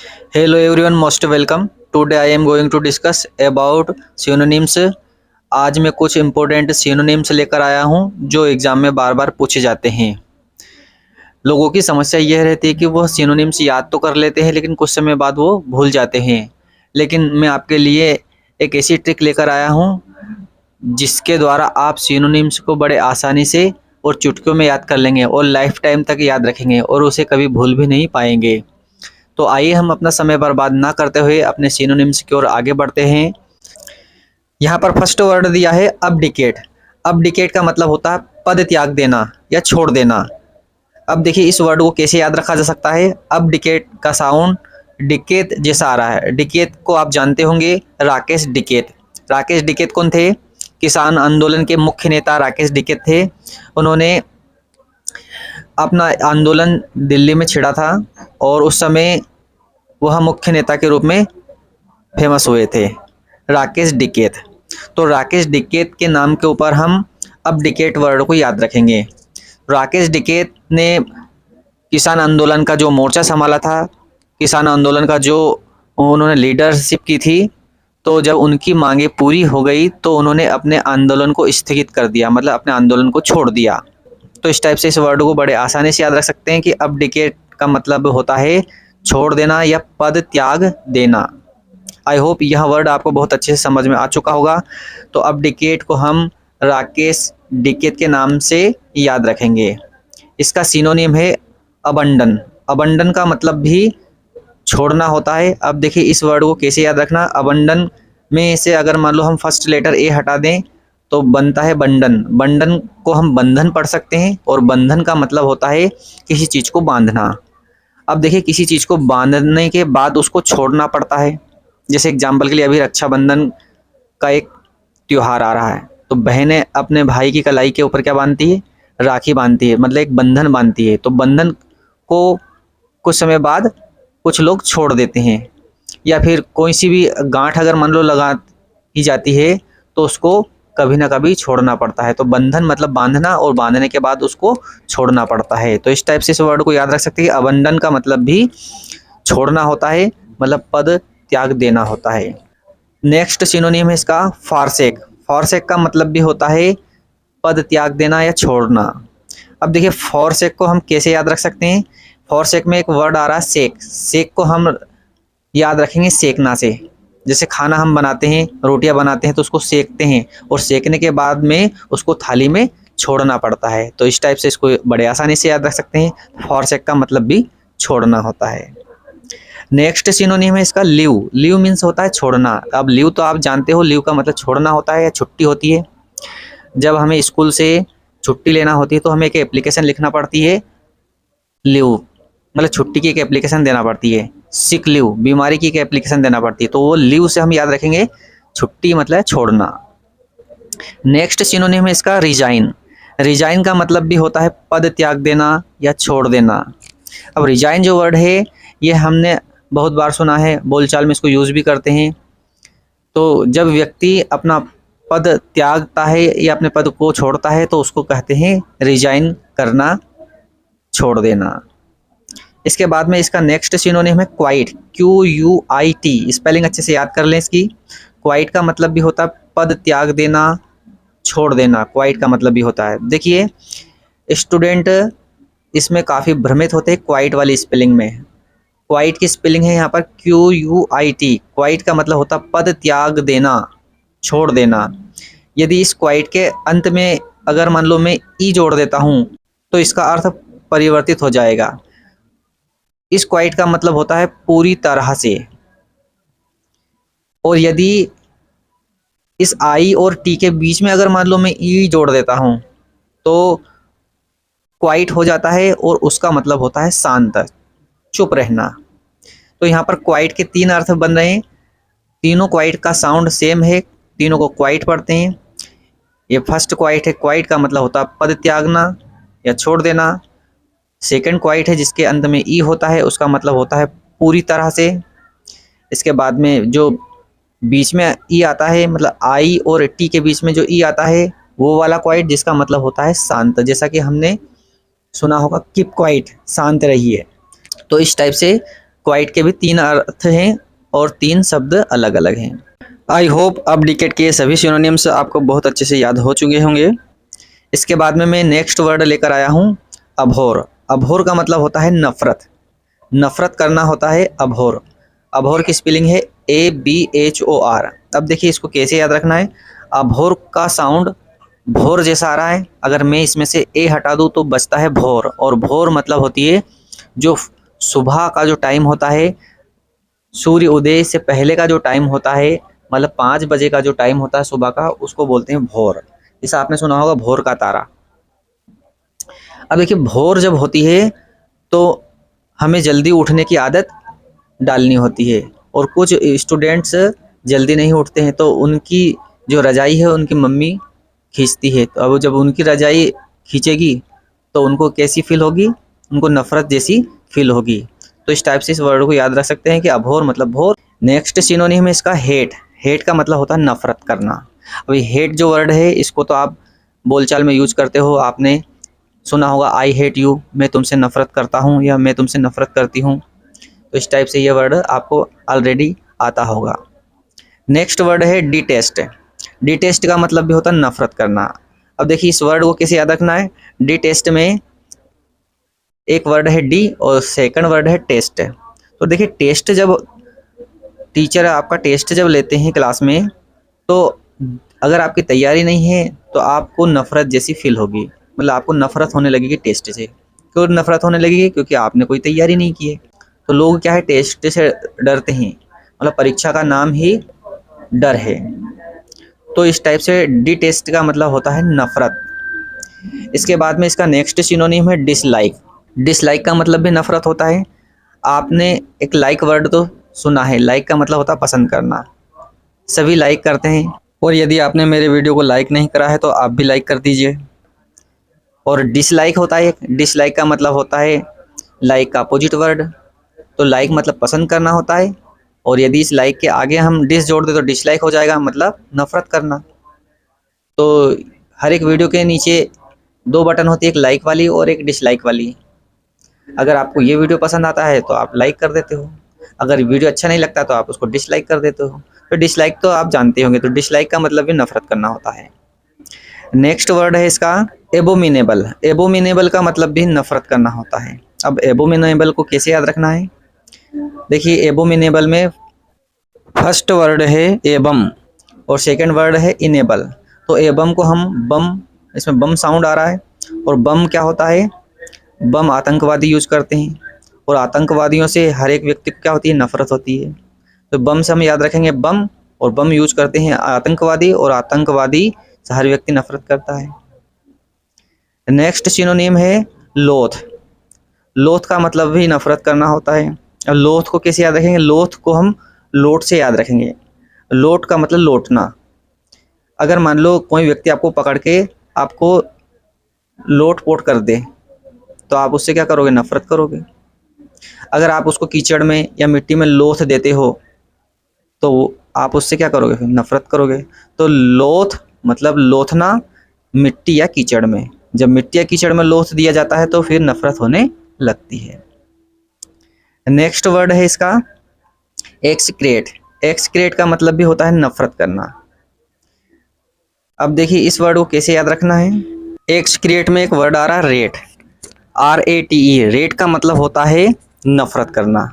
Hello everyone, most welcome. Today I am going to discuss about synonyms. आज मैं कुछ important synonyms लेकर आया हूँ जो एग्ज़ाम में बार बार पूछे जाते हैं। लोगों की समस्या यह रहती है कि वह synonyms याद तो कर लेते हैं लेकिन कुछ समय बाद वो भूल जाते हैं। लेकिन मैं आपके लिए एक ऐसी ट्रिक लेकर आया हूँ जिसके द्वारा आप synonyms को बड़े आसानी से और चुटकियों में याद कर लेंगे और लाइफ टाइम तक याद रखेंगे और उसे कभी भूल भी नहीं पाएंगे। तो आइए हम अपना समय बर्बाद ना करते हुए अपने सिनोनिम्स की ओर आगे बढ़ते हैं। यहाँ पर फर्स्ट वर्ड दिया है अबडिकेट। अबडिकेट का मतलब होता है पद त्याग देना या छोड़ देना। अब देखिए इस वर्ड को कैसे याद रखा जा सकता है। अबडिकेट का साउंड डिकेत जैसा आ रहा है। डिकेत को आप जानते होंगे, राकेश डिकेत। राकेश डिकेत कौन थे? किसान आंदोलन के मुख्य नेता राकेश डिकेत थे। उन्होंने अपना आंदोलन दिल्ली में छिड़ा था और उस समय वह मुख्य नेता के रूप में फेमस हुए थे, राकेश डिकेत। तो राकेश डिकेत के नाम के ऊपर हम अबडिकेट वर्ड को याद रखेंगे। राकेश डिकेत ने किसान आंदोलन का जो मोर्चा संभाला था, किसान आंदोलन का जो उन्होंने लीडरशिप की थी, तो जब उनकी मांगे पूरी हो गई तो उन्होंने अपने आंदोलन को स्थगित कर दिया, मतलब अपने आंदोलन को छोड़ दिया। तो इस टाइप से इस वर्ड को बड़े आसानी से याद रख सकते हैं कि अबडिकेट का मतलब होता है छोड़ देना या पद त्याग देना। आई होप यह वर्ड आपको बहुत अच्छे से समझ में आ चुका होगा। तो अबडिकेट को हम राकेश डिकेत के नाम से याद रखेंगे। इसका सिनोनिम है अबंडन। अबंडन का मतलब भी छोड़ना होता है। अब देखिए इस वर्ड को कैसे याद रखना। अबंडन में से अगर मान लो हम फर्स्ट लेटर ए हटा दें तो बनता है बंडन। बंडन को हम बंधन पढ़ सकते हैं और बंधन का मतलब होता है किसी चीज़ को बांधना। अब देखिए किसी चीज़ को बांधने के बाद उसको छोड़ना पड़ता है। जैसे एग्जाम्पल के लिए अभी रक्षाबंधन का एक त्यौहार आ रहा है, तो बहनें अपने भाई की कलाई के ऊपर क्या बांधती है? राखी बांधती है, मतलब एक बंधन बांधती है। तो बंधन को कुछ समय बाद कुछ लोग छोड़ देते हैं। या फिर कोई सी भी गांठ अगर मान लो लगा ही जाती है तो उसको कभी ना कभी छोड़ना पड़ता है। तो बंधन मतलब बांधना और बांधने के बाद उसको छोड़ना पड़ता है। तो इस टाइप से इस वर्ड को याद रख सकते हैं। अबंडन का मतलब भी छोड़ना होता है, मतलब पद त्याग देना होता है। नेक्स्ट सिनोनिम है इसका फारसेक। फारसेक का मतलब भी होता है पद त्याग देना या छोड़ना। अब देखिए फॉरसेक को हम कैसे याद रख सकते हैं। फॉरसेक में एक वर्ड आ रहा है सेक। सेक को हम याद रखेंगे सेकना से। जैसे खाना हम बनाते हैं, रोटियां बनाते हैं तो उसको सेकते हैं और सेकने के बाद में उसको थाली में छोड़ना पड़ता है। तो इस टाइप से इसको बड़े आसानी से याद रख सकते हैं। फॉरसेक का मतलब भी छोड़ना होता है। नेक्स्ट सिनोनिम है इसका लीव। लीव मीन्स होता है छोड़ना। अब लीव तो आप जानते हो, लीव का मतलब छोड़ना होता है या छुट्टी होती है। जब हमें स्कूल से छुट्टी लेना होती है तो हमें एक एप्लीकेशन लिखना पड़ती है, लीव मतलब छुट्टी की एक एप्लीकेशन देना पड़ती है। सिक लीव, बीमारी की एक एप्लीकेशन देना पड़ती है। तो वो लीव से हम याद रखेंगे छुट्टी मतलब छोड़ना। नेक्स्ट सिनोनिम है इसका रिजाइन। रिजाइन का मतलब भी होता है पद त्याग देना या छोड़ देना। अब रिजाइन जो वर्ड है ये हमने बहुत बार सुना है, बोलचाल में इसको यूज़ भी करते हैं। तो जब व्यक्ति अपना पद त्यागता है या अपने पद को छोड़ता है तो उसको कहते हैं रिजाइन करना, छोड़ देना। इसके बाद में इसका नेक्स्ट सिनोनिम है क्वाइट। QUIT। स्पेलिंग अच्छे से याद कर लें इसकी। क्वाइट का मतलब भी होता है पद त्याग देना, छोड़ देना। क्वाइट का मतलब भी होता है। देखिए स्टूडेंट इसमें काफ़ी भ्रमित होते हैं क्वाइट वाली स्पेलिंग में। क्वाइट की स्पेलिंग है यहाँ पर QUIT। क्वाइट का मतलब होता है पद त्याग देना, छोड़ देना। यदि इस क्वाइट के अंत में अगर मान लो मैं ई जोड़ देता हूँ तो इसका अर्थ परिवर्तित हो जाएगा। इस क्वाइट का मतलब होता है पूरी तरह से। और यदि इस आई और टी के बीच में अगर मान लो मैं ई जोड़ देता हूँ तो क्वाइट हो जाता है और उसका मतलब होता है शांत, चुप रहना। तो यहाँ पर क्वाइट के 3 अर्थ बन रहे हैं। तीनों क्वाइट का साउंड सेम है, तीनों को क्वाइट पढ़ते हैं। ये फर्स्ट क्वाइट है, क्वाइट का मतलब होता है पद त्यागना या छोड़ देना। सेकंड क्वाइट है जिसके अंत में ई होता है, उसका मतलब होता है पूरी तरह से। इसके बाद में जो बीच में ई आता है, मतलब आई और टी के बीच में जो ई आता है वो वाला क्वाइट जिसका मतलब होता है शांत। जैसा कि हमने सुना होगा कीप क्वाइट, शांत रहिए। तो इस टाइप से क्वाइट के भी 3 अर्थ हैं और 3 शब्द अलग अलग हैं। आई होप अब डिकेट के सभी सिनोनिम्स आपको बहुत अच्छे से याद हो चुके होंगे। इसके बाद में मैं नेक्स्ट वर्ड लेकर आया हूँ अभोर। अभोर का मतलब होता है नफरत, नफरत करना होता है अभोर। अभोर की स्पेलिंग है ABHOR। अब देखिए इसको कैसे याद रखना है। अभोर का साउंड भोर जैसा आ रहा है, अगर मैं इसमें से ए हटा दूँ तो बचता है भोर, और भोर मतलब होती है जो सुबह का जो टाइम होता है, सूर्य उदय से पहले का जो टाइम होता है, मतलब 5 बजे का जो टाइम होता है सुबह का, उसको बोलते हैं भोर। जैसा आपने सुना होगा भोर का तारा। अब देखिए भोर जब होती है तो हमें जल्दी उठने की आदत डालनी होती है, और कुछ स्टूडेंट्स जल्दी नहीं उठते हैं तो उनकी जो रजाई है उनकी मम्मी खींचती है। तो अब जब उनकी रजाई खींचेगी तो उनको कैसी फील होगी, उनको नफरत जैसी फील होगी। तो इस टाइप से इस वर्ड को याद रख सकते हैं कि अभोर मतलब भोर। नेक्स्ट सिनोनिम है इसका हेट। हेट का मतलब होता है नफरत करना। अभी हेट जो वर्ड है इसको तो आप बोलचाल में यूज करते हो, आपने सुना होगा आई हेट यू, मैं तुमसे नफरत करता हूँ या मैं तुमसे नफरत करती हूँ। तो इस टाइप से ये वर्ड आपको ऑलरेडी आता होगा। नेक्स्ट वर्ड है डिटेस्ट। डिटेस्ट का मतलब भी होता है नफरत करना। अब देखिए इस वर्ड को कैसे याद रखना है। डिटेस्ट में एक वर्ड है डी और सेकंड वर्ड है टेस्ट। तो देखिए टेस्ट जब टीचर आपका टेस्ट जब लेते हैं क्लास में, तो अगर आपकी तैयारी नहीं है तो आपको नफरत जैसी फील होगी, मतलब आपको नफरत होने लगेगी टेस्ट से। क्यों नफरत होने लगेगी? क्योंकि आपने कोई तैयारी नहीं की है। तो लोग क्या है टेस्ट से डरते हैं, मतलब परीक्षा का नाम ही डर है। तो इस टाइप से डी टेस्ट का मतलब होता है नफरत। इसके बाद में इसका नेक्स्ट सिनोनिम है डिसलाइक। डिसलाइक का मतलब भी नफरत होता है। आपने एक लाइक वर्ड तो सुना है, लाइक का मतलब होता है पसंद करना। सभी लाइक करते हैं, और यदि आपने मेरे वीडियो को लाइक नहीं करा है तो आप भी लाइक कर दीजिए। और डिसलाइक होता है, डिसलाइक का मतलब होता है लाइक का अपोजिट वर्ड। तो लाइक मतलब पसंद करना होता है, और यदि इस लाइक के आगे हम डिस जोड़ दे तो डिसलाइक हो जाएगा, मतलब नफरत करना। तो हर एक वीडियो के नीचे 2 बटन होती है, एक लाइक वाली और एक डिसलाइक वाली। अगर आपको ये वीडियो पसंद आता है तो आप लाइक कर देते हो, अगर वीडियो अच्छा नहीं लगता तो आप उसको डिसलाइक कर देते हो। तो डिसलाइक तो आप जानते होंगे, तो डिसलाइक का मतलब भी नफरत करना होता है। नेक्स्ट वर्ड है इसका एबोमिनेबल। एबोमिनेबल का मतलब भी नफरत करना होता है। अब एबोमिनेबल को कैसे याद रखना है। देखिए एबोमिनेबल में फर्स्ट वर्ड है एबम और सेकंड वर्ड है इनेबल। तो एबम को हम बम, इसमें बम साउंड आ रहा है, और बम क्या होता है, बम आतंकवादी यूज करते हैं, और आतंकवादियों से हर एक व्यक्ति को क्या होती है, नफरत होती है। तो बम से हम याद रखेंगे बम, और बम यूज करते हैं आतंकवादी, और आतंकवादी से हर व्यक्ति नफरत करता है। नेक्स्ट सिनोनिम है लोथ। लोथ का मतलब भी नफरत करना होता है। अब लोथ को कैसे याद रखेंगे, लोथ को हम लोट से याद रखेंगे। लोट का मतलब लौटना। अगर मान लो कोई व्यक्ति आपको पकड़ के आपको लोट पोट कर दे तो आप उससे क्या करोगे, नफरत करोगे। अगर आप उसको कीचड़ में या मिट्टी में लोथ देते हो तो आप उससे क्या करोगे, फिर नफरत करोगे। तो लोथ मतलब लोथना मिट्टी या कीचड़ में। जब मिट्टी या कीचड़ में लोथ दिया जाता है तो फिर नफरत होने लगती है। नेक्स्ट वर्ड है इसका एक्सक्रेट। एक्सक्रेट का मतलब भी होता है नफरत करना। अब देखिए इस वर्ड को कैसे याद रखना है। एक्सक्रेट में एक वर्ड आ रहा है रेट, RATE। रेट का मतलब होता है नफरत करना।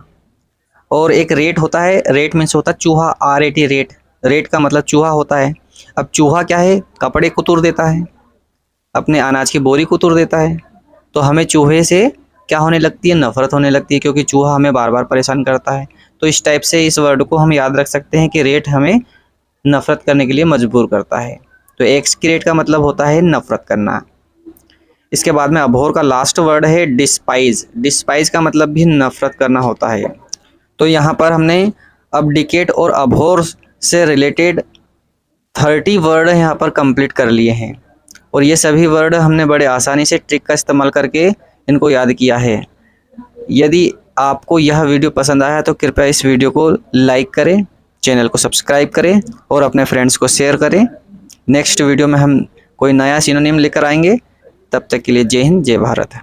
और एक रेट होता है, रेट मीन्स होता है चूहा, RAT रेट। रेट का मतलब चूहा होता है। अब चूहा क्या है, कपड़े को तोड़ देता है, अपने अनाज की बोरी को तोड़ देता है। तो हमें चूहे से क्या होने लगती है, नफरत होने लगती है, क्योंकि चूहा हमें बार बार परेशान करता है। तो इस टाइप से इस वर्ड को हम याद रख सकते हैं कि रेट हमें नफरत करने के लिए मजबूर करता है। तो एक्सक्रेट का मतलब होता है नफरत करना। इसके बाद में अभोर का लास्ट वर्ड है डिस्पाइज। डिस्पाइज का मतलब भी नफरत करना होता है। तो यहाँ पर हमने अबडिकेट और अभोर से रिलेटेड 30 वर्ड यहाँ पर कंप्लीट कर लिए हैं, और ये सभी वर्ड हमने बड़े आसानी से ट्रिक का इस्तेमाल करके इनको याद किया है। यदि आपको यह वीडियो पसंद आया तो कृपया इस वीडियो को लाइक करें, चैनल को सब्सक्राइब करें और अपने फ्रेंड्स को शेयर करें। नेक्स्ट वीडियो में हम कोई नया सिनोनिम लेकर आएंगे। तब तक के लिए जय हिंद, जय भारत।